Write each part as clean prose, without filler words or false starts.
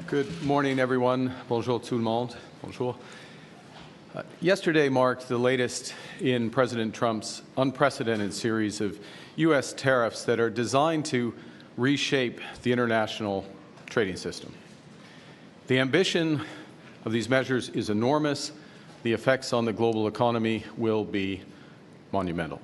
Good morning, everyone. Bonjour tout le monde. Bonjour. Yesterday marked the latest in President Trump's unprecedented series of U.S. tariffs that are designed to reshape the international trading system. The ambition of these measures is enormous. The effects on the global economy will be monumental.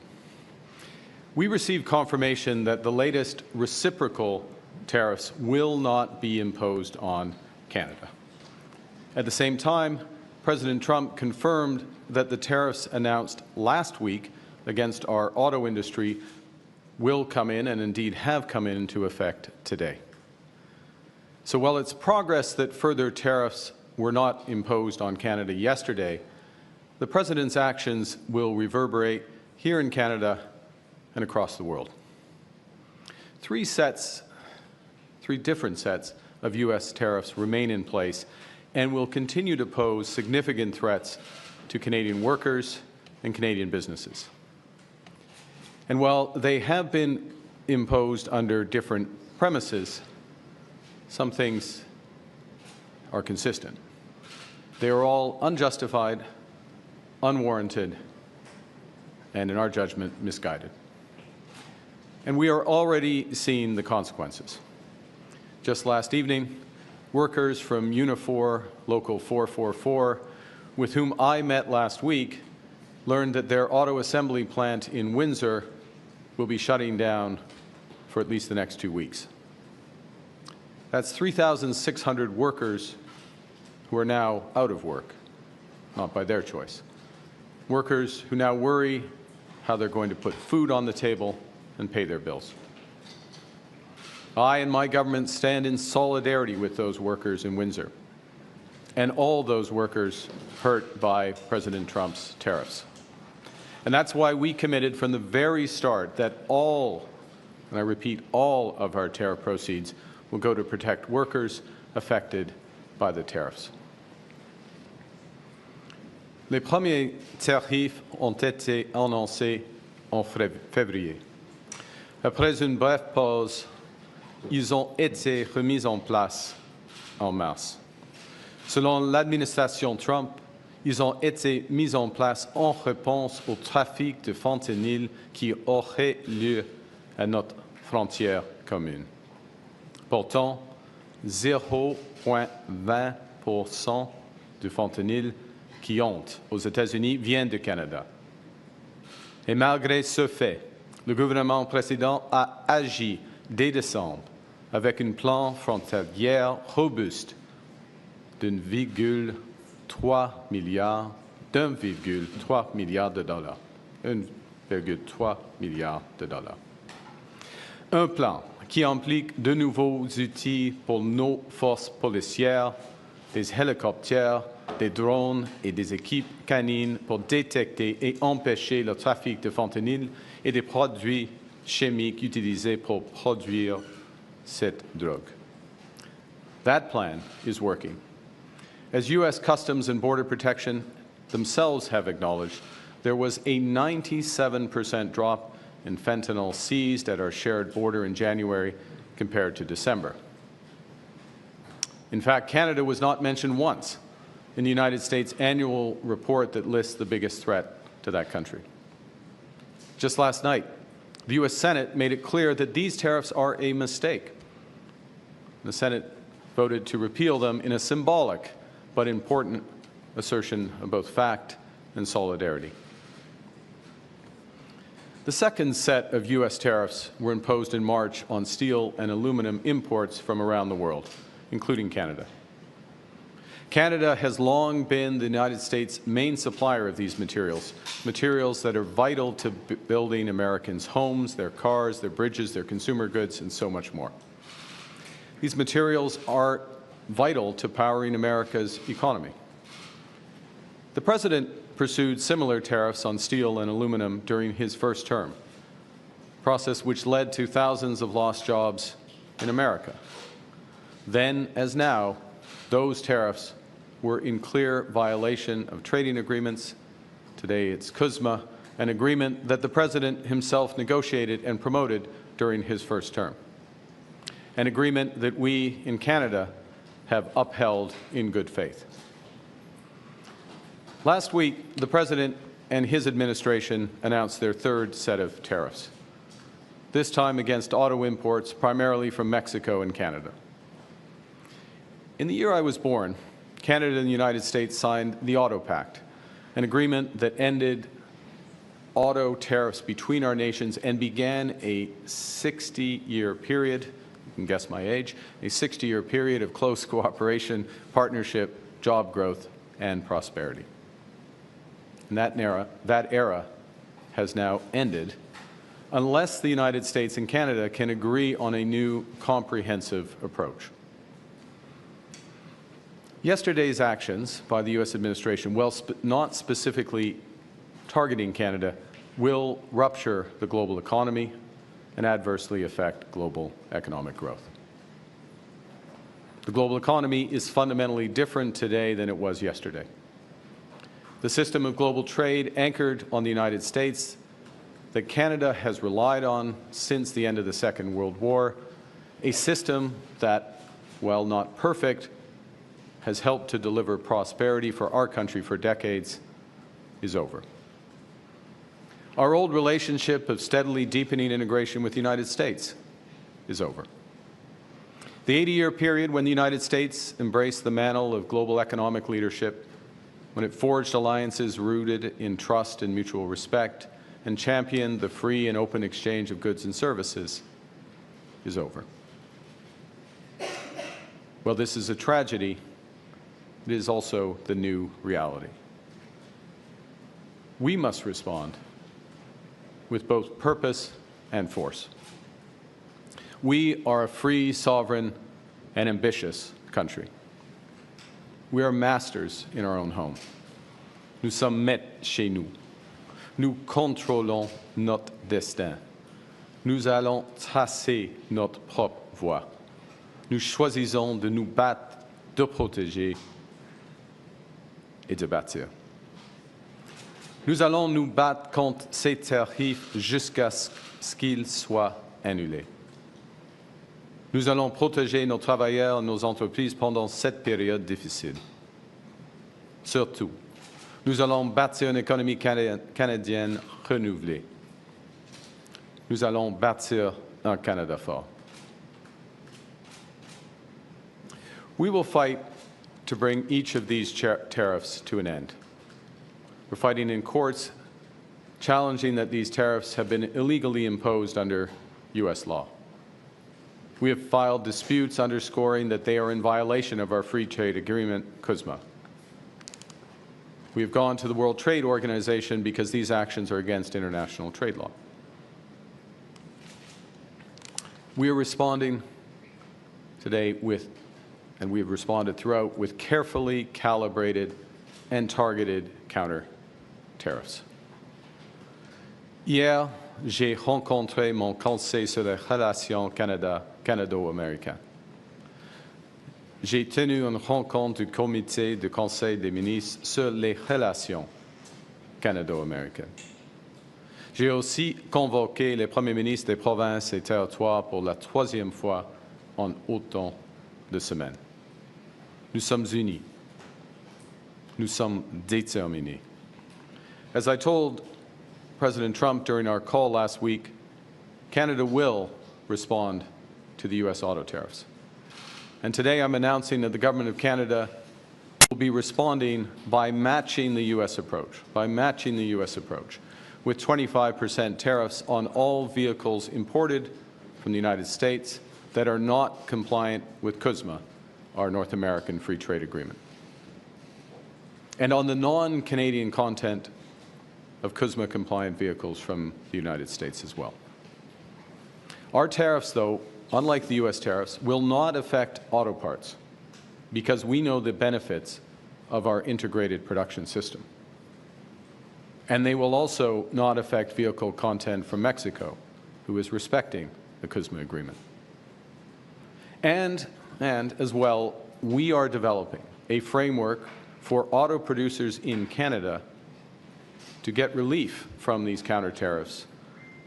We received confirmation that the latest reciprocal tariffs will not be imposed on Canada. At the same time, President Trump confirmed that the tariffs announced last week against our auto industry will come in, and indeed have come into effect today. So while it's progress that further tariffs were not imposed on Canada yesterday, the President's actions will reverberate here in Canada and across the world. Three different sets of U.S. tariffs remain in place and will continue to pose significant threats to Canadian workers and Canadian businesses. And while they have been imposed under different premises, some things are consistent. They are all unjustified, unwarranted, and in our judgment, misguided. And we are already seeing the consequences. Just last evening, workers from Unifor Local 444, with whom I met last week, learned that their auto assembly plant in Windsor will be shutting down for at least the next 2 weeks. That's 3,600 workers who are now out of work, not by their choice. Workers who now worry how they're going to put food on the table and pay their bills. I and my government stand in solidarity with those workers in Windsor and all those workers hurt by President Trump's tariffs. And that's why we committed from the very start that all, and I repeat, all of our tariff proceeds will go to protect workers affected by the tariffs. Les premiers tarifs ont été annoncés en février. Après une brève pause, ils ont été remis en place en mars. Selon l'administration Trump, ils ont été mis en place en réponse au trafic de fentanyl qui aurait lieu à notre frontière commune. Pourtant, 0,20% du fentanyl qui entre aux États-Unis vient du Canada. Et malgré ce fait, le gouvernement précédent a agi dès décembre avec un plan frontalier robuste d'1,3 milliard de dollars. 1,3 milliard de dollars. Un plan qui implique de nouveaux outils pour nos forces policières, des hélicoptères, des drones et des équipes canines pour détecter et empêcher le trafic de fentanyl et des produits chimiques utilisés pour produire cette drogue. That plan is working. As U.S. Customs and Border Protection themselves have acknowledged, there was a 97% drop in fentanyl seized at our shared border in January compared to December. In fact, Canada was not mentioned once in the United States annual report that lists the biggest threat to that country. Just last night, the U.S. Senate made it clear that these tariffs are a mistake. The Senate voted to repeal them in a symbolic but important assertion of both fact and solidarity. The second set of U.S. tariffs were imposed in March on steel and aluminum imports from around the world, including Canada. Canada has long been the United States' main supplier of these materials, materials that are vital to building Americans' homes, their cars, their bridges, their consumer goods, and so much more. These materials are vital to powering America's economy. The President pursued similar tariffs on steel and aluminum during his first term, a process which led to thousands of lost jobs in America. Then, as now, those tariffs were in clear violation of trading agreements. Today it's CUSMA, an agreement that the President himself negotiated and promoted during his first term. An agreement that we in Canada have upheld in good faith. Last week, the President and his administration announced their third set of tariffs, this time against auto imports primarily from Mexico and Canada. In the year I was born, Canada and the United States signed the Auto Pact, an agreement that ended auto tariffs between our nations and began a 60-year period, you can guess my age, a 60-year period of close cooperation, partnership, job growth, and prosperity. And that era has now ended unless the United States and Canada can agree on a new comprehensive approach. Yesterday's actions by the U.S. administration, while not specifically targeting Canada, will rupture the global economy and adversely affect global economic growth. The global economy is fundamentally different today than it was yesterday. The system of global trade anchored on the United States that Canada has relied on since the end of the Second World War, a system that, while not perfect, has helped to deliver prosperity for our country for decades, is over. Our old relationship of steadily deepening integration with the United States is over. The 80-year period when the United States embraced the mantle of global economic leadership, when it forged alliances rooted in trust and mutual respect, and championed the free and open exchange of goods and services, is over. Well, this is a tragedy. It is also the new reality. We must respond with both purpose and force. We are a free, sovereign, and ambitious country. We are masters in our own home. Nous sommes maîtres chez nous. Nous contrôlons notre destin. Nous allons tracer notre propre voie. Nous choisissons de nous battre, de protéger et de bâtir. Nous allons nous battre contre ces tarifs jusqu'à ce qu'ils soient annulés. Nous allons protéger nos travailleurs et nos entreprises pendant cette période difficile. Surtout, nous allons bâtir une économie canadienne renouvelée. Nous allons bâtir un Canada fort. We will fight to bring each of these tariffs to an end. We're fighting in courts, challenging that these tariffs have been illegally imposed under U.S. law. We have filed disputes underscoring that they are in violation of our free trade agreement, CUSMA. We have gone to the World Trade Organization because these actions are against international trade law. We are responding today with, and we have responded throughout, with carefully calibrated and targeted counter-tariffs. Hier, j'ai rencontré mon conseil sur les relations canado-américaines. J'ai tenu une rencontre du comité du Conseil des ministres sur les relations canado-américaines. J'ai aussi convoqué les premiers ministres des provinces et territoires pour la troisième fois en autant de semaines. Nous sommes unis. Nous sommes déterminés. As I told President Trump during our call last week, Canada will respond to the U.S. auto tariffs. And today I'm announcing that the Government of Canada will be responding by matching the U.S. approach, with 25% tariffs on all vehicles imported from the United States that are not compliant with CUSMA, our North American Free Trade Agreement, and on the non-Canadian content of CUSMA-compliant vehicles from the United States as well. Our tariffs, though, unlike the U.S. tariffs, will not affect auto parts because we know the benefits of our integrated production system. And they will also not affect vehicle content from Mexico, who is respecting the CUSMA agreement. And as well, we are developing a framework for auto producers in Canada to get relief from these counter-tariffs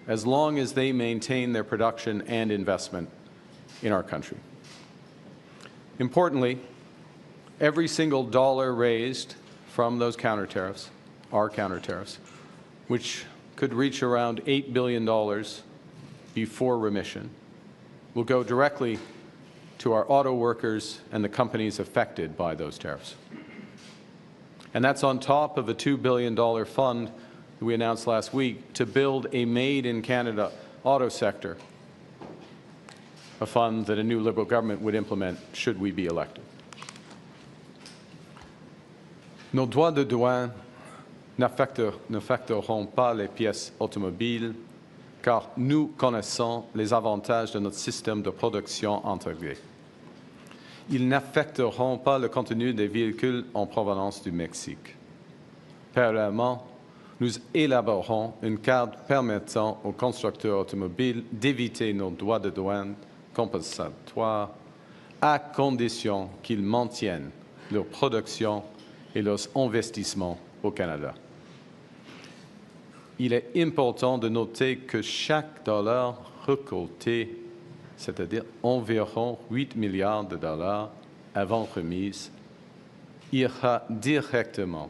as long as they maintain their production and investment in our country. Importantly, every single dollar raised from those counter-tariffs, our counter-tariffs, which could reach around $8 billion before remission, will go directly to our auto workers and the companies affected by those tariffs. And that's on top of a $2 billion fund that we announced last week to build a made-in-Canada auto sector, a fund that a new Liberal government would implement should we be elected. Nos droits de douane n'affecteront pas les pièces automobiles, car nous connaissons les avantages de notre système de production intégré. Ils n'affecteront pas le contenu des véhicules en provenance du Mexique. Parallèlement, nous élaborerons une carte permettant aux constructeurs automobiles d'éviter nos droits de douane compensatoires à condition qu'ils maintiennent leur production et leurs investissements au Canada. Il est important de noter que chaque dollar récolté, c'est-à-dire environ 8 milliards de dollars avant remise, ira directement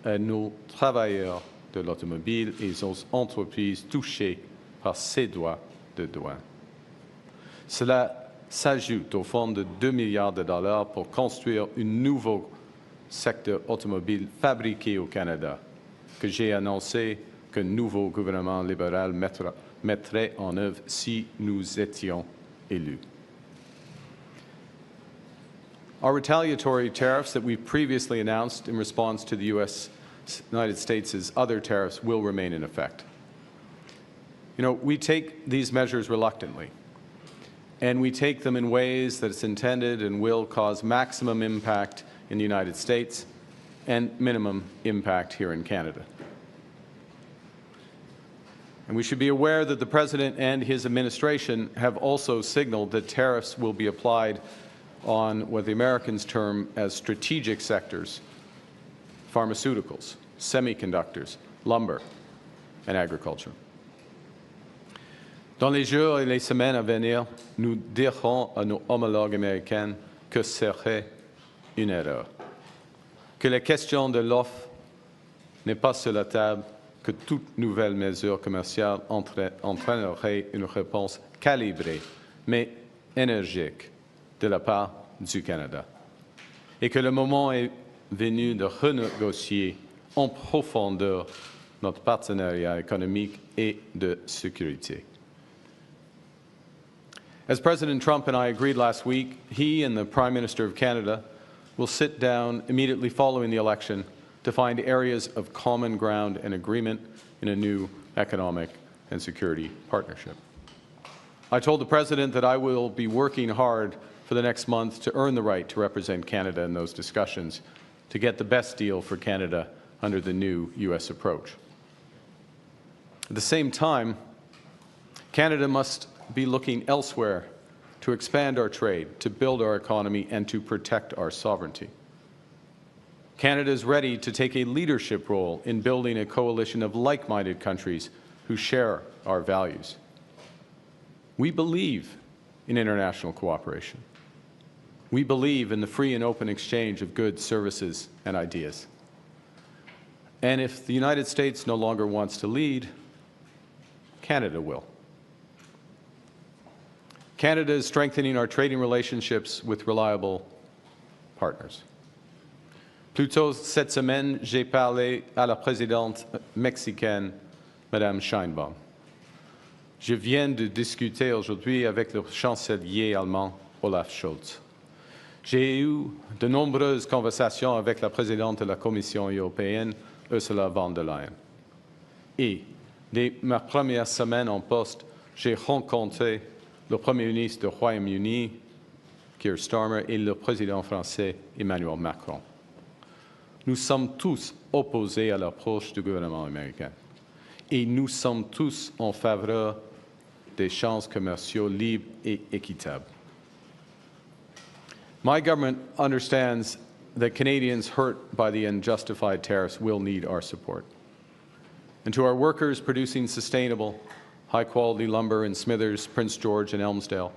à nos travailleurs de l'automobile et aux entreprises touchées par ces droits de douane. Cela s'ajoute au fonds de 2 milliards de dollars pour construire un nouveau secteur automobile fabriqué au Canada, que j'ai annoncé qu'un nouveau gouvernement libéral mettrait en œuvre si nous étions élus. Our retaliatory tariffs that we previously announced in response to the United States' other tariffs will remain in effect. You know, we take these measures reluctantly, and we take them in ways that it's intended and will cause maximum impact in the United States and minimum impact here in Canada. And we should be aware that the President and his administration have also signaled that tariffs will be applied on what the Americans term as strategic sectors: pharmaceuticals, semiconductors, lumber, and agriculture. Dans les jours et les semaines à venir, nous dirons à nos homologues américains que serait une erreur, que la question de l'offre n'est pas sur la table, que toute nouvelle mesure commerciale entraînerait une réponse calibrée, mais énergique, de la part du Canada, et que le moment est venu de renégocier en profondeur notre partenariat économique et de sécurité. As President Trump and I agreed last week, he and the Prime Minister of Canada will sit down immediately following the election to find areas of common ground and agreement in a new economic and security partnership. I told the President that I will be working hard for the next month to earn the right to represent Canada in those discussions, to get the best deal for Canada under the new U.S. approach. At the same time, Canada must be looking elsewhere to expand our trade, to build our economy, and to protect our sovereignty. Canada is ready to take a leadership role in building a coalition of like-minded countries who share our values. We believe in international cooperation. We believe in the free and open exchange of goods, services, and ideas. And if the United States no longer wants to lead, Canada will. Canada is strengthening our trading relationships with reliable partners. Plus tôt cette semaine, j'ai parlé à la présidente mexicaine, Madame Sheinbaum. Je viens de discuter aujourd'hui avec le chancelier allemand, Olaf Scholz. J'ai eu de nombreuses conversations avec la présidente de la Commission européenne, Ursula von der Leyen. Et dès ma première semaine en poste, j'ai rencontré le Premier ministre du Royaume-Uni, Keir Starmer, et le président français, Emmanuel Macron. Nous sommes tous opposés à l'approche du gouvernement américain. Et nous sommes tous en faveur d'échanges commerciaux libres et équitables. My government understands that Canadians hurt by the unjustified tariffs will need our support. And to our workers producing sustainable, high-quality lumber in Smithers, Prince George, and Elmsdale,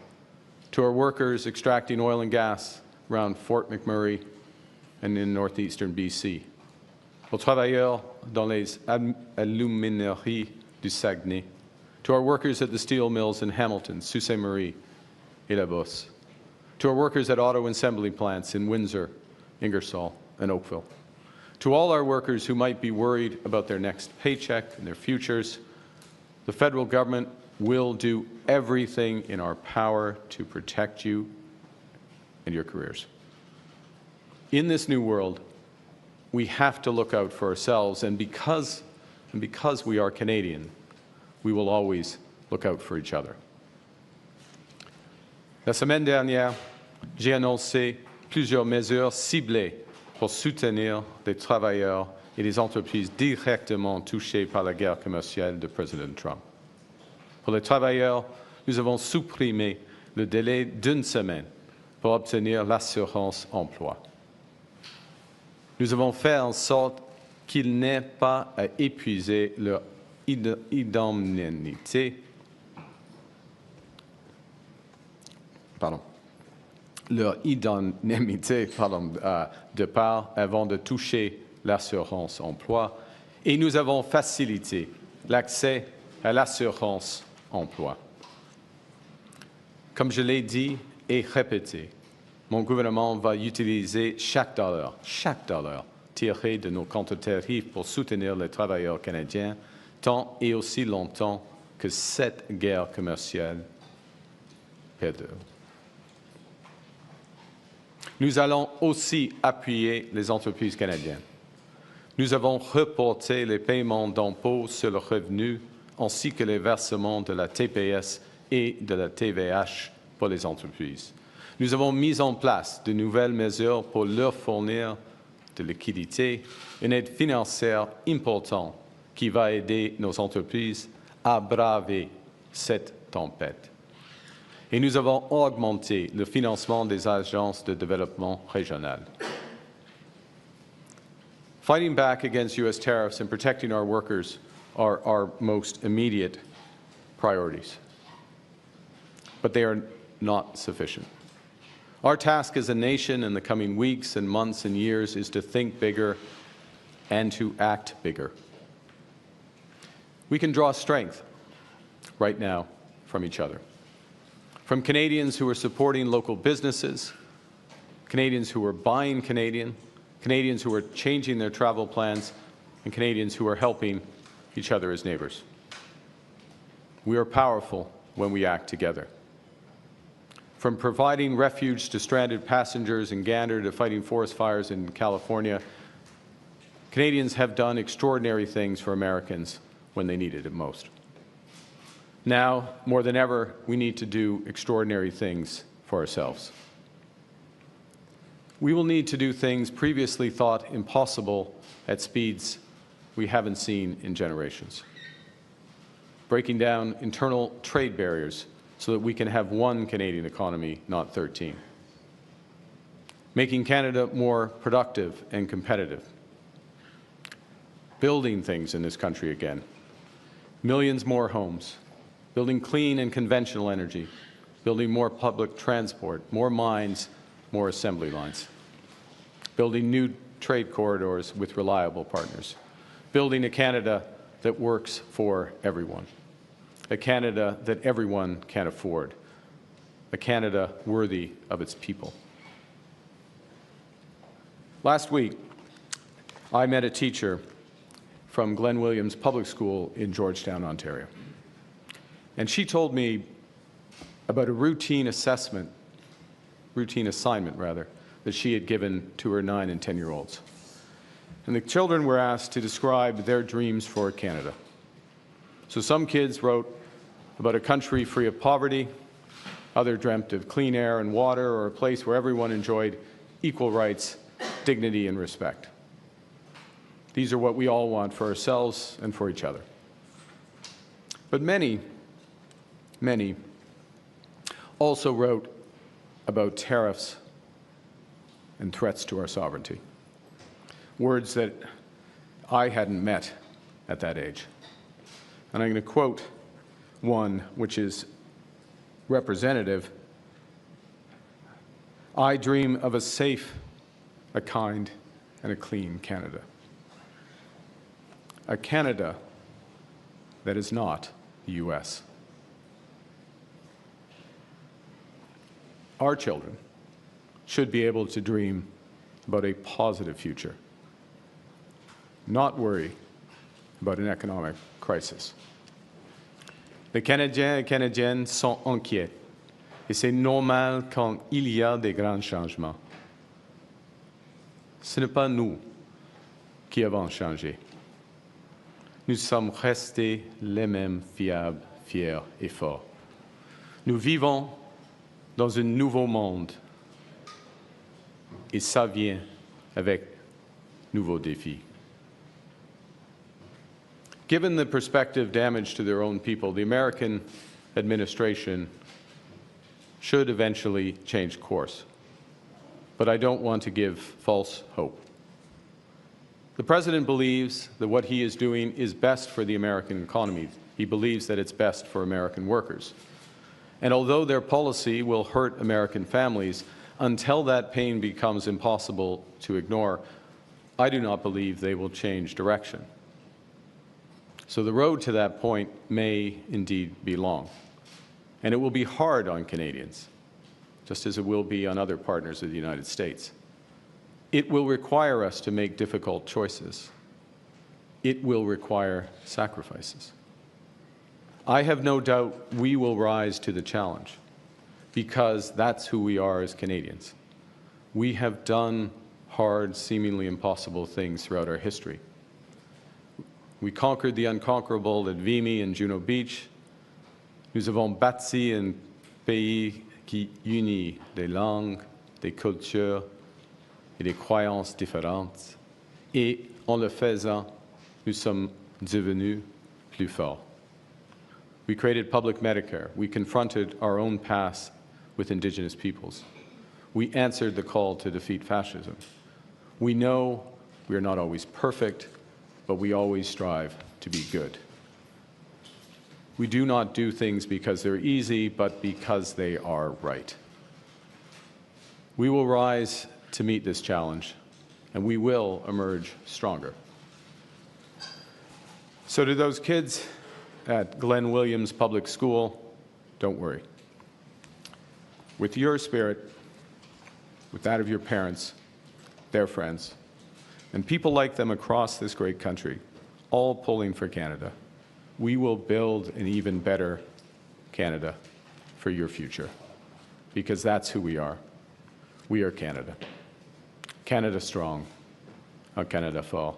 to our workers extracting oil and gas, around Fort McMurray and in northeastern BC, aux travailleurs dans les alumineries du Saguenay, to our workers at the steel mills in Hamilton, Sault Ste. Marie, et La Bosse, to our workers at auto assembly plants in Windsor, Ingersoll, and Oakville, to all our workers who might be worried about their next paycheck and their futures, the federal government will do everything in our power to protect you and your careers. In this new world, we have to look out for ourselves, and because we are Canadian, we will always look out for each other. La semaine dernière, j'ai annoncé plusieurs mesures ciblées pour soutenir les travailleurs et les entreprises directement touchées par la guerre commerciale de Président Trump. Pour les travailleurs, nous avons supprimé le délai d'1 semaine pour obtenir l'assurance emploi. Nous avons fait en sorte qu'ils n'aient pas à épuiser leur indemnité de part avant de toucher l'assurance emploi, et nous avons facilité l'accès à l'assurance emploi. Comme je l'ai dit et répété, mon gouvernement va utiliser chaque dollar tiré de nos counter-tariffs pour soutenir les travailleurs canadiens tant et aussi longtemps que cette guerre commerciale perdure. Nous allons aussi appuyer les entreprises canadiennes. Nous avons reporté les paiements d'impôts sur le revenu ainsi que les versements de la TPS et de la TVH pour les entreprises. Nous avons mis en place de nouvelles mesures pour leur fournir de liquidité, une aide financière importante qui va aider nos entreprises à braver cette tempête. Et nous avons augmenté le financement des agences de développement régionales. Fighting back against U.S. tariffs and protecting our workers are our most immediate priorities. But they are not sufficient. Our task as a nation in the coming weeks and months and years is to think bigger and to act bigger. We can draw strength right now from each other. From Canadians who are supporting local businesses, Canadians who are buying Canadian, Canadians who are changing their travel plans, and Canadians who are helping each other as neighbors. We are powerful when we act together. From providing refuge to stranded passengers in Gander to fighting forest fires in California, Canadians have done extraordinary things for Americans when they needed it most. Now, more than ever, we need to do extraordinary things for ourselves. We will need to do things previously thought impossible at speeds we haven't seen in generations. Breaking down internal trade barriers so that we can have one Canadian economy, not 13. Making Canada more productive and competitive. Building things in this country again. Millions more homes. Building clean and conventional energy, building more public transport, more mines, more assembly lines, building new trade corridors with reliable partners, building a Canada that works for everyone, a Canada that everyone can afford, a Canada worthy of its people. Last week, I met a teacher from Glen Williams Public School in Georgetown, Ontario. And she told me about a routine assignment, that she had given to her 9- and 10-year-olds. And the children were asked to describe their dreams for Canada. So some kids wrote about a country free of poverty, others dreamt of clean air and water, or a place where everyone enjoyed equal rights, dignity, and respect. These are what we all want for ourselves and for each other. But many also wrote about tariffs and threats to our sovereignty, words that I hadn't met at that age. And I'm going to quote one which is representative I dream of a safe, a kind, and a clean Canada. A Canada that is not the U.S. Our children should be able to dream about a positive future, not worry about an economic crisis. Les Canadiens et Canadiennes sont inquiets, et c'est normal quand il y a des grands changements. Ce n'est pas nous qui avons changé. Nous sommes restés les mêmes fiables, fiers et forts. Nous vivons dans un nouveau monde, et ça vient avec nouveaux défis. Given the prospective damage to their own people, the American administration should eventually change course. But I don't want to give false hope. The President believes that what he is doing is best for the American economy. He believes that it's best for American workers. And although their policy will hurt American families, until that pain becomes impossible to ignore, I do not believe they will change direction. So the road to that point may indeed be long. And it will be hard on Canadians, just as it will be on other partners of the United States. It will require us to make difficult choices. It will require sacrifices. I have no doubt we will rise to the challenge, because that's who we are as Canadians. We have done hard, seemingly impossible things throughout our history. We conquered the unconquerable at Vimy and Juno Beach. Nous avons bâti un pays qui unit des langues, des cultures et des croyances différentes. Et en le faisant, nous sommes devenus plus forts. We created public Medicare. We confronted our own past with Indigenous peoples. We answered the call to defeat fascism. We know we are not always perfect, but we always strive to be good. We do not do things because they're easy, but because they are right. We will rise to meet this challenge, and we will emerge stronger. So to those kids at Glenn Williams Public School, don't worry. With your spirit, with that of your parents, their friends, and people like them across this great country, all pulling for Canada, we will build an even better Canada for your future, because that's who we are. We are Canada. Canada strong, un Canada fort.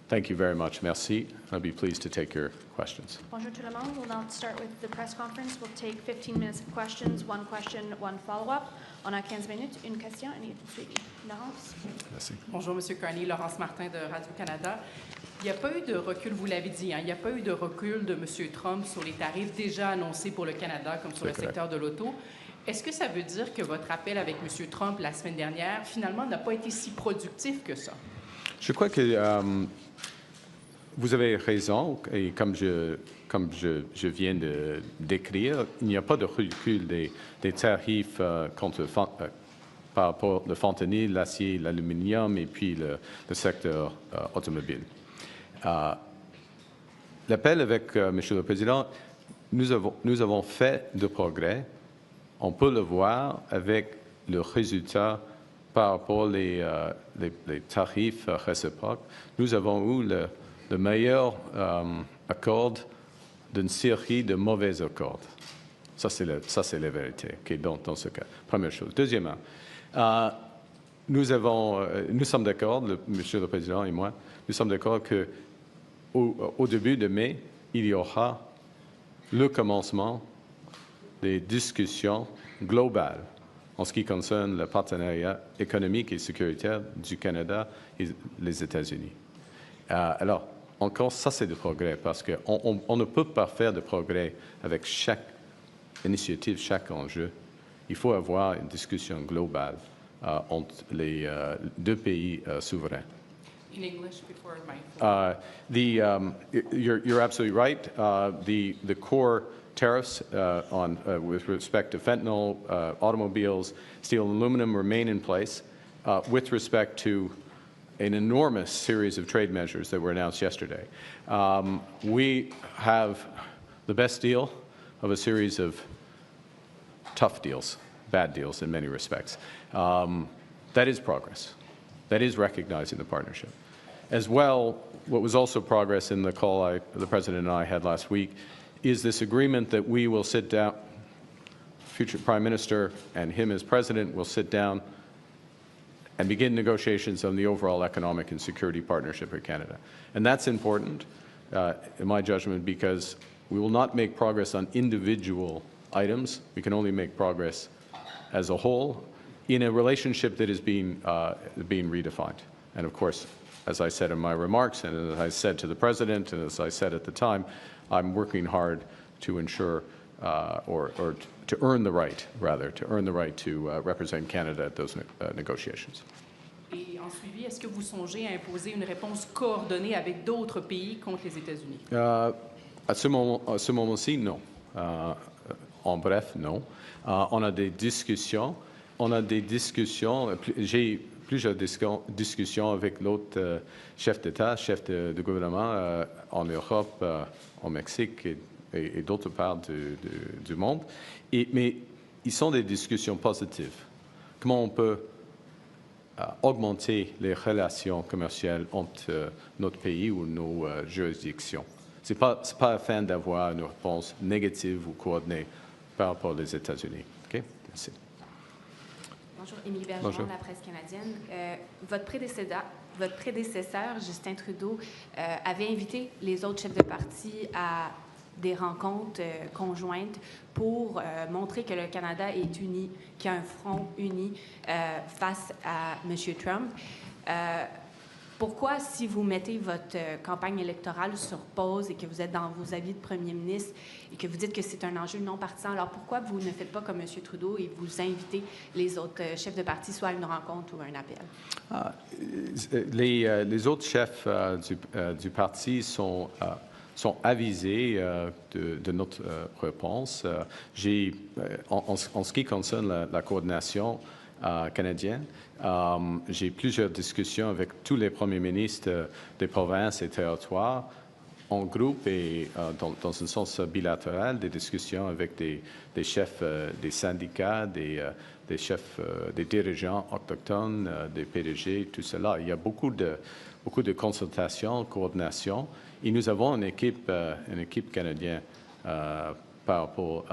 Thank you very much. Merci. I'll be pleased to take your questions. Bonjour tout le monde. We'll now start with the press conference. We'll take 15 minutes of questions, one question, one follow-up. On a 15 minutes, une question et une suivi. Laurence? Merci. Bonjour, M. Carney. Laurence Martin de Radio-Canada. Il n'y a pas eu de recul, vous l'avez dit, il n'y a pas eu de recul de M. Trump sur les tarifs déjà annoncés pour le Canada, comme sur le secteur de l'auto. Est-ce que ça veut dire que votre appel avec M. Trump la semaine dernière, finalement, n'a pas été si productif que ça? Je crois que vous avez raison, et comme je viens de décrire, il n'y a pas de recul des tarifs par rapport au fentanyl, l'acier, l'aluminium et puis le secteur automobile. L'appel avec Monsieur le Président, nous avons fait de progrès. On peut le voir avec le résultat par rapport les tarifs réciproques. Nous avons eu le meilleur accord d'une série de mauvais accords. Ça, c'est la vérité, okay, dans ce cas. Première chose. Deuxièmement, nous sommes d'accord, Monsieur le Président et moi, nous sommes d'accord qu'au début de mai, il y aura le commencement des discussions globales en ce qui concerne le partenariat économique et sécuritaire du Canada et les États-Unis. Alors, encore, ça c'est du progrès, parce qu'on ne peut pas faire de progrès avec chaque initiative, chaque enjeu. Il faut avoir une discussion globale entre les deux pays souverains. In English before my You're absolutely right. The core tariffs with respect to fentanyl, automobiles, steel and aluminum remain in place. With respect to an enormous series of trade measures that were announced yesterday, we have the best deal of a series of tough deals, bad deals in many respects. That is progress. That is recognizing the partnership. As well, what was also progress in the call the President and I had last week is this agreement that we will sit down, future Prime Minister and him as President will sit down and begin negotiations on the overall economic and security partnership with Canada. And that's important, in my judgment, because we will not make progress on individual items. We can only make progress as a whole in a relationship that is being redefined. And of course, as I said in my remarks, and as I said to the President, and as I said at the time, I'm working hard to ensure, or to earn the right, rather, to represent Canada at those negotiations. Et en suivi, est-ce que vous songez à imposer une réponse coordonnée avec d'autres pays contre les États-Unis? À ce moment-ci, non. En bref, non. On a des discussions. J'ai plusieurs discussions avec l'autre chef d'État, chef de gouvernement en Europe, au Mexique et d'autres parts du monde. Mais ils sont des discussions positives. Comment on peut augmenter les relations commerciales entre notre pays ou nos juridictions? Ce n'est pas afin d'avoir une réponse négative ou coordonnée par rapport aux États-Unis. Okay? Merci. Bonjour, Émilie Bergeron, la presse canadienne. Votre prédécesseur, Justin Trudeau, avait invité les autres chefs de parti à des rencontres conjointes pour montrer que le Canada est uni, qu'il y a un front uni face à M. Trump. Pourquoi, si vous mettez votre campagne électorale sur pause et que vous êtes dans vos avis de premier ministre et que vous dites que c'est un enjeu non partisan, alors pourquoi vous ne faites pas comme M. Trudeau et vous invitez les autres chefs de parti soit à une rencontre ou à un appel? Les autres chefs du parti sont avisés de notre réponse. En ce qui concerne la coordination canadienne, j'ai plusieurs discussions avec tous les premiers ministres des provinces et territoires en groupe et dans un sens bilatéral, des discussions avec des chefs des syndicats, des chefs, des dirigeants autochtones, des PDG, tout cela. Il y a beaucoup de consultations, coordination. Et nous avons une équipe canadienne par rapport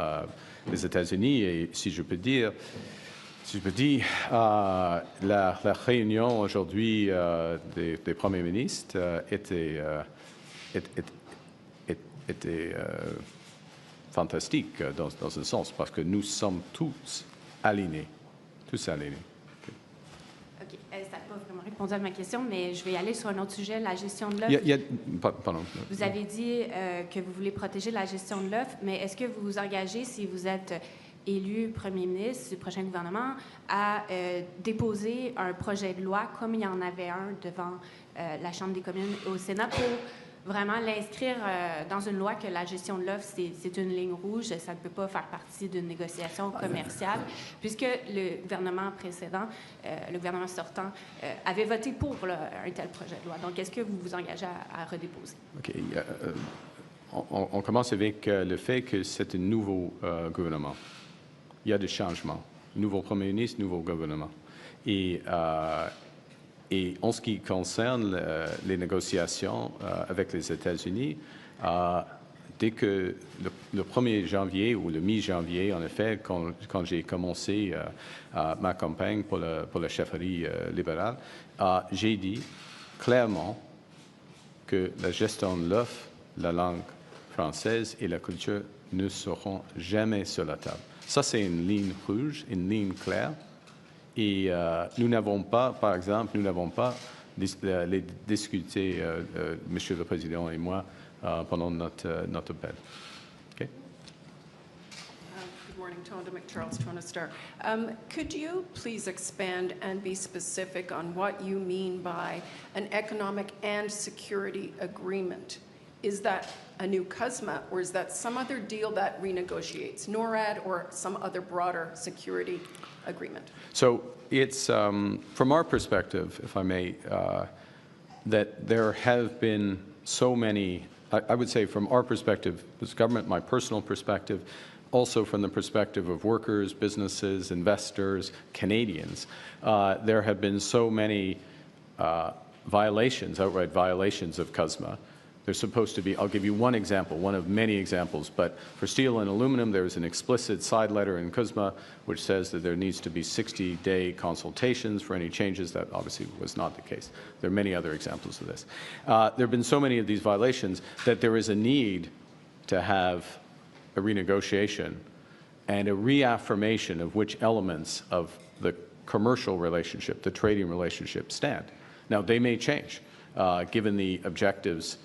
aux États-Unis. Et si je peux dire, la réunion aujourd'hui des premiers ministres était fantastique dans un sens, parce que nous sommes tous alignés. OK. Ça n'a pas vraiment répondu à ma question, mais je vais y aller sur un autre sujet, la gestion de l'offre. Pardon. Vous avez dit que vous voulez protéger la gestion de l'offre, mais est-ce que vous vous engagez, si vous êtes élu premier ministre du prochain gouvernement, à déposer un projet de loi, comme il y en avait un devant la Chambre des communes au Sénat, pour vraiment l'inscrire dans une loi que la gestion de l'offre, c'est une ligne rouge, ça ne peut pas faire partie d'une négociation commerciale, puisque le gouvernement précédent, le gouvernement sortant, avait voté pour un tel projet de loi. Donc, est-ce que vous vous engagez à redéposer? OK. On commence avec le fait que c'est un nouveau gouvernement. Il y a des changements. Nouveau premier ministre, nouveau gouvernement. Et en ce qui concerne les négociations avec les États-Unis, dès que le 1er janvier ou le mi-janvier, en effet, quand j'ai commencé ma campagne pour la chefferie libérale, j'ai dit clairement que la gestion de l'offre, la langue française et la culture ne seront jamais sur la table. Ça, c'est une ligne rouge, une ligne claire. Et nous n'avons pas, par exemple, les discuté, Monsieur le Président et moi, pendant notre appel. Okay? Good morning, Tonda McCharles, Toronto Star. Could you please expand and be specific on what you mean by an economic and security agreement? is that a new CUSMA, or is that some other deal that renegotiates NORAD or some other broader security agreement? So it's, from our perspective, if I may, that there have been so many, I would say from our perspective as government, my personal perspective, also from the perspective of workers, businesses, investors, Canadians, there have been so many violations, outright violations of CUSMA. There's supposed to be, I'll give you one example, one of many examples, but for steel and aluminum, there is an explicit side letter in CUSMA which says that there needs to be 60-day consultations for any changes. That obviously was not the case. There are many other examples of this. There have been so many of these violations that there is a need to have a renegotiation and a reaffirmation of which elements of the commercial relationship, the trading relationship, stand. Now, they may change, given the objectives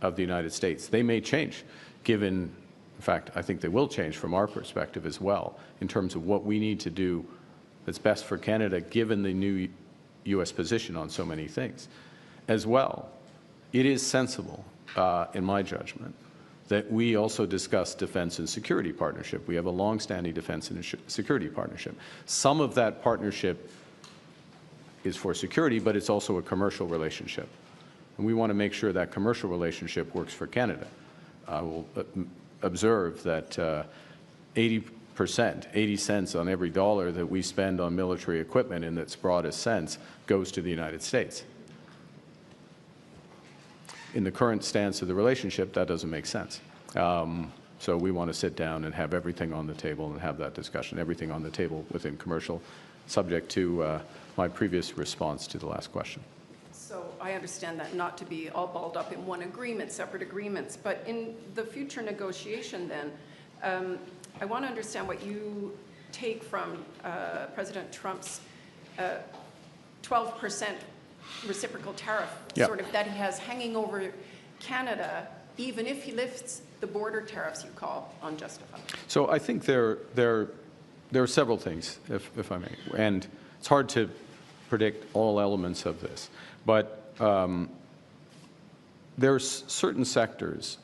of the United States. They may change, given, in fact, I think they will change from our perspective as well, in terms of what we need to do that's best for Canada, given the new U.S. position on so many things. As well, it is sensible, in my judgment, that we also discuss defense and security partnership. We have a long-standing defense and security partnership. Some of that partnership is for security, but it's also a commercial relationship. And we want to make sure that commercial relationship works for Canada. I will observe that 80%, 80 cents on every dollar that we spend on military equipment in its broadest sense goes to the United States. In the current stance of the relationship, that doesn't make sense. So we want to sit down and have everything on the table and have that discussion, everything on the table within commercial, subject to my previous response to the last question. So I understand that not to be all balled up in one agreement, separate agreements, but in the future negotiation then, I want to understand what you take from President Trump's 12% reciprocal tariff, sort of that he has hanging over Canada, even if he lifts the border tariffs you call unjustified. So I think there are several things, if I may, and it's hard to predict all elements of this. But there's certain sectors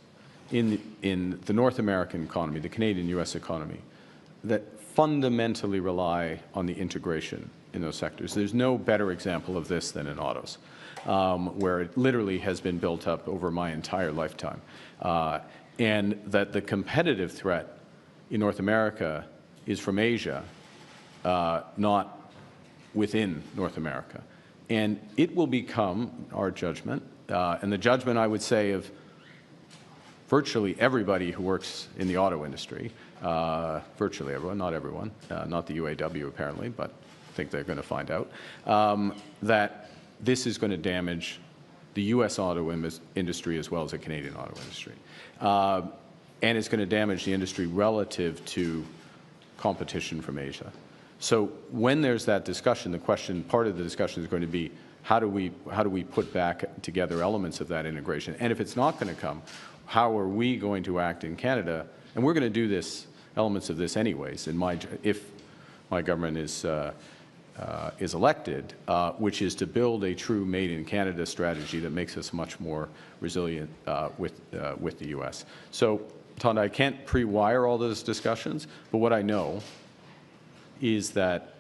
in the North American economy, the Canadian-U.S. economy, that fundamentally rely on the integration in those sectors. There's no better example of this than in autos, where it literally has been built up over my entire lifetime. And that the competitive threat in North America is from Asia, not within North America. And it will become our judgment, and the judgment, I would say, of virtually everybody who works in the auto industry, virtually everyone, not everyone, not the UAW apparently, but I think they're going to find out, that this is going to damage the U.S. auto industry as well as the Canadian auto industry. And it's going to damage the industry relative to competition from Asia. So when there's that discussion, the question, part of the discussion is going to be, how do we put back together elements of that integration? And if it's not going to come, how are we going to act in Canada? And we're going to do this, elements of this anyways, if my government is elected, which is to build a true Made in Canada strategy that makes us much more resilient with the U.S. So, Tonda, I can't pre-wire all those discussions, but what I know is that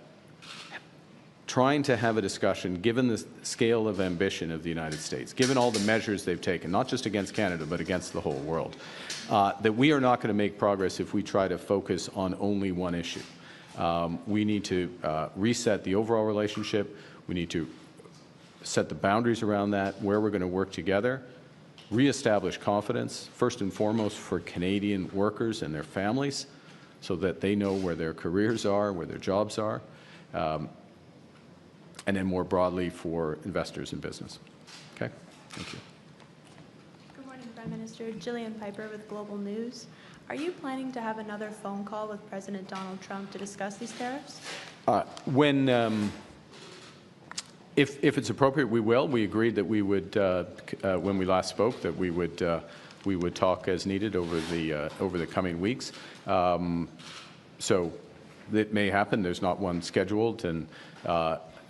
trying to have a discussion, given the scale of ambition of the United States, given all the measures they've taken, not just against Canada, but against the whole world, that we are not going to make progress if we try to focus on only one issue. We need to reset the overall relationship. We need to set the boundaries around that, where we're going to work together, reestablish confidence, first and foremost for Canadian workers and their families, so that they know where their careers are, where their jobs are, and then more broadly for investors in business. Okay? Thank you. Good morning, Prime Minister. Gillian Piper with Global News. Are you planning to have another phone call with President Donald Trump to discuss these tariffs? If it's appropriate, we will. We agreed that we would, when we last spoke, that we would talk as needed over the coming weeks. So it may happen. There's not one scheduled. And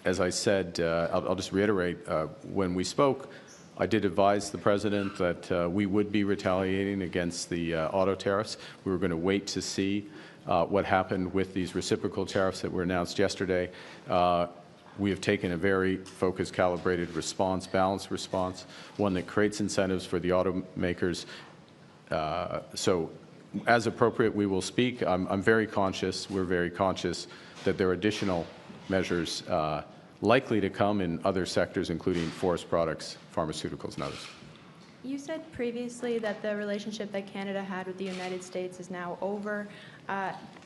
as I said, I'll just reiterate, when we spoke, I did advise the President that we would be retaliating against the auto tariffs. We were going to wait to see what happened with these reciprocal tariffs that were announced yesterday. We have taken a very focused, calibrated response, balanced response, one that creates incentives for the automakers. So as appropriate, we will speak. I'm very conscious, we're very conscious that there are additional measures likely to come in other sectors, including forest products, pharmaceuticals, and others. You said previously that the relationship that Canada had with the United States is now over.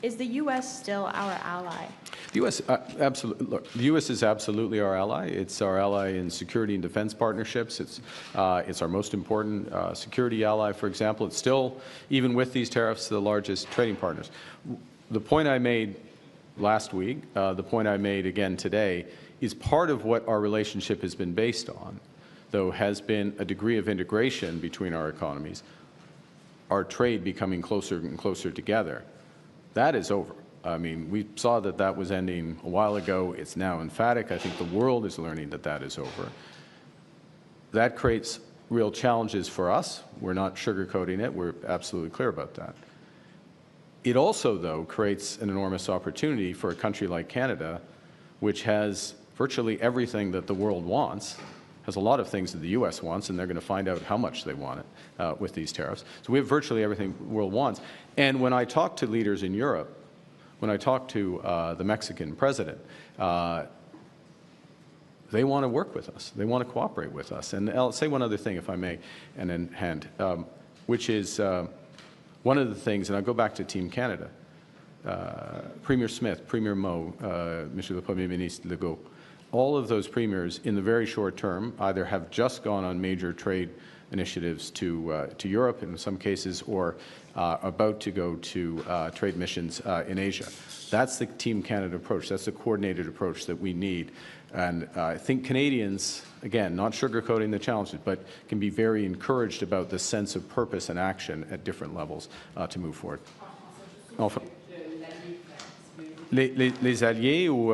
Is the U.S. still our ally? The U.S. Absolutely. Look, the U.S. is absolutely our ally. It's our ally in security and defense partnerships. It's our most important security ally. For example, it's still, even with these tariffs, the largest trading partners. The point I made last week, the point I made again today, is part of what our relationship has been based on, though, has been a degree of integration between our economies, our trade becoming closer and closer together. That is over. I mean, we saw that that was ending a while ago. It's now emphatic. I think the world is learning that that is over. That creates real challenges for us. We're not sugarcoating it. We're absolutely clear about that. It also, though, creates an enormous opportunity for a country like Canada, which has virtually everything that the world wants, has a lot of things that the U.S. wants, and they're going to find out how much they want it with these tariffs. So we have virtually everything the world wants. And when I talk to leaders in Europe, when I talk to the Mexican president, they want to work with us. They want to cooperate with us. And I'll say one other thing, if I may, and then hand, which is one of the things, and I'll go back to Team Canada, Premier Smith, Premier Moe, Monsieur le Premier Ministre Legault, all of those premiers in the very short term either have just gone on major trade initiatives to Europe in some cases, or about to go to trade missions in Asia. That's the Team Canada approach. That's the coordinated approach that we need. And I think Canadians, again, not sugarcoating the challenges, but can be very encouraged about the sense of purpose and action at different levels to move forward. Enfin, les alliés ou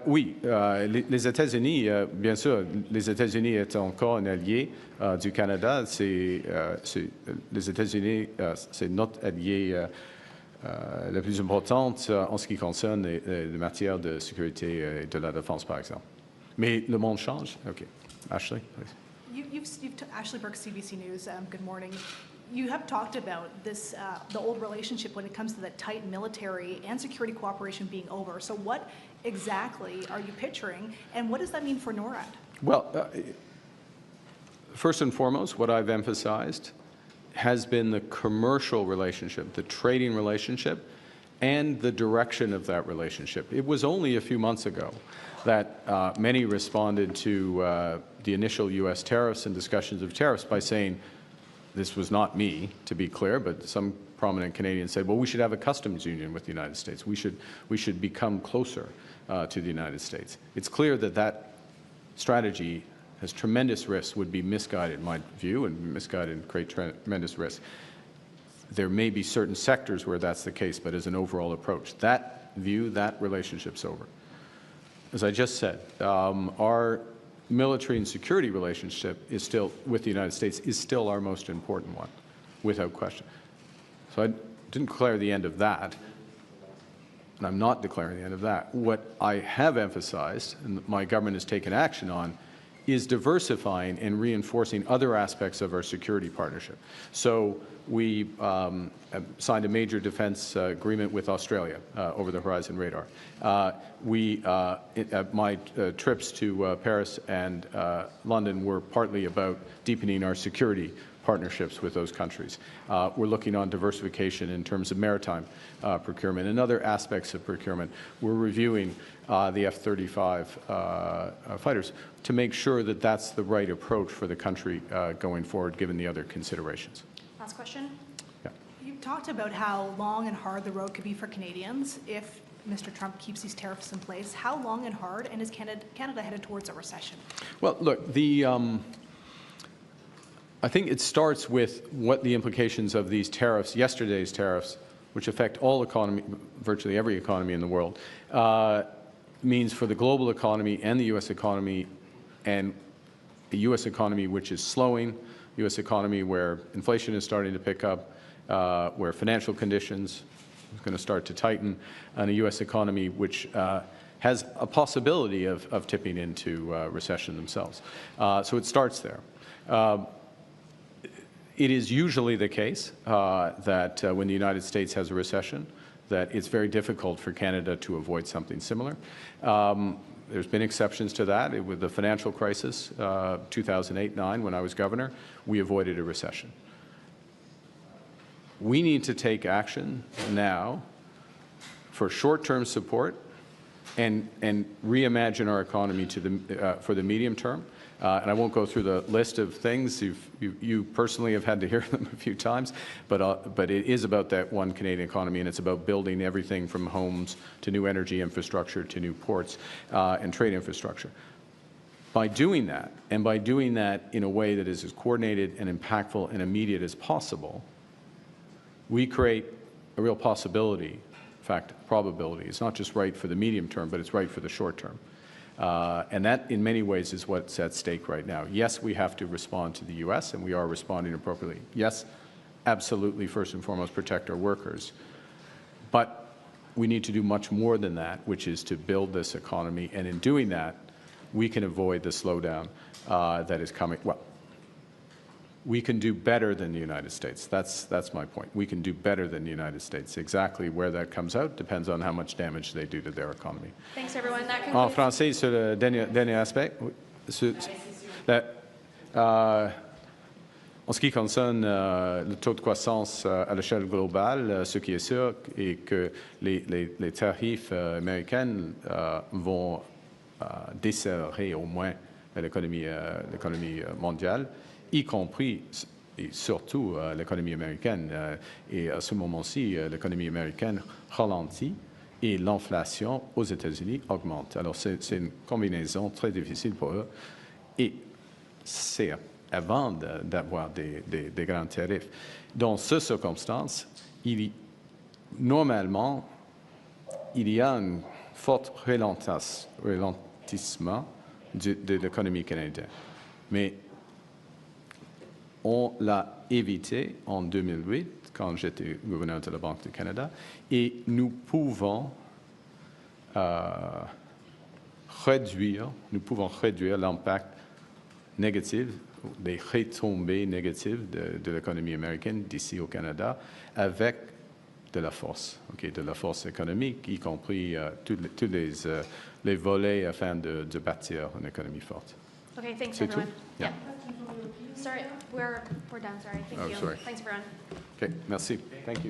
oui, les États-Unis, bien sûr, les États-Unis est encore un allié du Canada. Les États-Unis, c'est notre allié la plus importante en ce qui concerne les matières de sécurité et de la défense, par exemple. Mais le monde change. OK. Ashley, please. Ashley Burke, CBC News. Good morning. You have talked about this, the old relationship when it comes to the tight military and security cooperation being over. So what exactly are you picturing, and what does that mean for NORAD? Well, first and foremost, what I've emphasized has been the commercial relationship, the trading relationship, and the direction of that relationship. It was only a few months ago that many responded to the initial U.S. tariffs and discussions of tariffs by saying, this was not me, to be clear, but some prominent Canadians said, well, we should have a customs union with the United States. We should become closer to the United States. It's clear that that strategy has tremendous risks, would be misguided, in my view, and misguided and create tremendous risk. There may be certain sectors where that's the case, but as an overall approach, that view, that relationship's over. As I just said, our military and security relationship is still, with the United States, is still our most important one, without question. So I didn't declare the end of that, and I'm not declaring the end of that. What I have emphasized, and my government has taken action on, is diversifying and reinforcing other aspects of our security partnership. So we signed a major defense agreement with Australia, over-the-horizon radar. My trips to Paris and London were partly about deepening our security partnerships with those countries. We're looking on diversification in terms of maritime procurement and other aspects of procurement. We're reviewing the F-35 fighters to make sure that that's the right approach for the country going forward, given the other considerations. Last question. Yeah. You talked about how long and hard the road could be for Canadians if Mr. Trump keeps these tariffs in place. How long and hard, and is Canada headed towards a recession? Well, look, I think it starts with what the implications of these tariffs, yesterday's tariffs, which affect all economy, virtually every economy in the world, means for the global economy and the U.S. economy and a U.S. economy which is slowing, U.S. economy where inflation is starting to pick up, where financial conditions are going to start to tighten, and a U.S. economy which has a possibility of tipping into recession themselves. So it starts there. It is usually the case that when the United States has a recession, that it's very difficult for Canada to avoid something similar. There's been exceptions to that. With the financial crisis, 2008-9, when I was governor, we avoided a recession. We need to take action now for short-term support and reimagine our economy for the medium term. And I won't go through the list of things. You personally have had to hear them a few times, but it is about that one Canadian economy, and it's about building everything from homes to new energy infrastructure to new ports and trade infrastructure. By doing that, and by doing that in a way that is as coordinated and impactful and immediate as possible, we create a real possibility, in fact, probability. It's not just right for the medium term, but it's right for the short term. And that, in many ways, is what's at stake right now. Yes, we have to respond to the U.S., and we are responding appropriately. Yes, absolutely, first and foremost, protect our workers. But we need to do much more than that, which is to build this economy. And in doing that, we can avoid the slowdown that is coming. Well, we can do better than the United States. That's my point. We can do better than the United States. Exactly where that comes out depends on how much damage they do to their economy. Thanks, everyone. That En concludes. français, sur le dernier aspect, en ce qui concerne le taux de croissance à l'échelle globale, ce qui est sûr est que les tarifs américains vont desserrer au moins l'économie mondiale, y compris et surtout l'économie américaine. Et à ce moment-ci, l'économie américaine ralentit et l'inflation aux États-Unis augmente. Alors, c'est une combinaison très difficile pour eux. Et c'est avant d'avoir des grands tarifs. Dans ces circonstances, normalement, il y a un fort ralentissement de l'économie canadienne. Mais on l'a évité en 2008, quand j'étais gouverneur de la Banque du Canada, et nous pouvons réduire l'impact négatif, des retombées négatives de l'économie américaine d'ici au Canada avec de la force, de la force économique, y compris tous les volets afin de bâtir une économie forte. Okay, thanks, C'est everyone. tout? Yeah. Sorry, we're done. Sorry. Thank you. Sorry. Thanks, everyone. Okay, merci. Thank you.